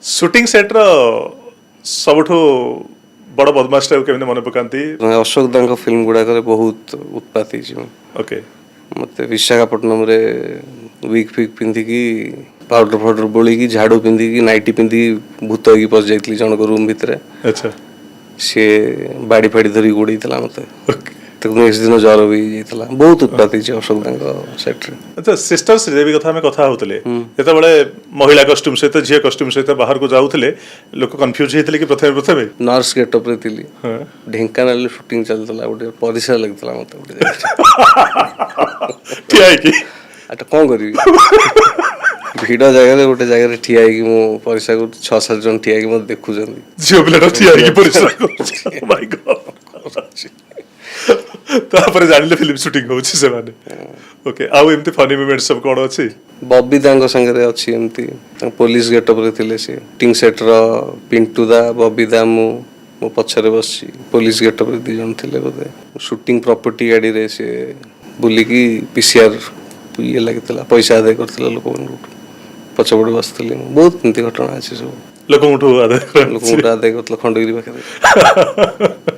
Suiting set रो सबठो बड़ बदमाश type केमिने मन पकांती अशोक दांग फिल्म गुड़ाक बहुत उत्पाती ओके मत विशाखापट्टनम रे विग फिग पिंधिकी पाउडर फाउडर बोलिकी झाड़ू पिंधिकी नाइटी पिंधिकी भूत होगी पस जाइली जनक रूम भितर अच्छा सी बाड़ी फाड़ी धरी गोड़ेला मत ओके नेक्स्ट दिन ज्वर भी जाइला बहुत उत्पाती अशोक दांग सेट रे अच्छा सिस्टर श्रीदेवी कथा में कथा होतले जेतबेले महिला कॉस्ट्यूम सहित झियो कॉस्ट्यूम सहित बाहर को जाउतले लोक कंफ्यूज हेतले कि प्रथमे प्रथमे नर्स गेटअप रे थिली हाँ। ढेंकानाल शूटिंग चलतला गोटे परिसर लगतला मत गोटे ठिया है कि आटा कौन करी भिड़ जगह गोटे जगह ठिया मो परिसा को 6-7 जन ठिया मत देखु झियो पिलाटा ठिया है कि परिश्रम माय गॉड तापर जानिले फिल्म शूटिंग होछि से माने ओके आउ एमती फनी मोमेंट सब कोन अछि बॉबी दांग संगे अच्छी एमती पुलिस गेटअप रे थिले से टिंग सेट रो पिंटू दा बॉबी दा मो पछरे बसची पुलिस गेटअप रे 2 जन थिले बोधे शूटिंग प्रॉपर्टी गाड़ी रे से बुलिकी पीसीआर ये लागितला पैसा आदाय करथिला लोक पछपड़ बसथिले बहुत एमती घटना अछि सब लोक उठो आदे लोक आदाय करथिला खंडगिरी पाखरे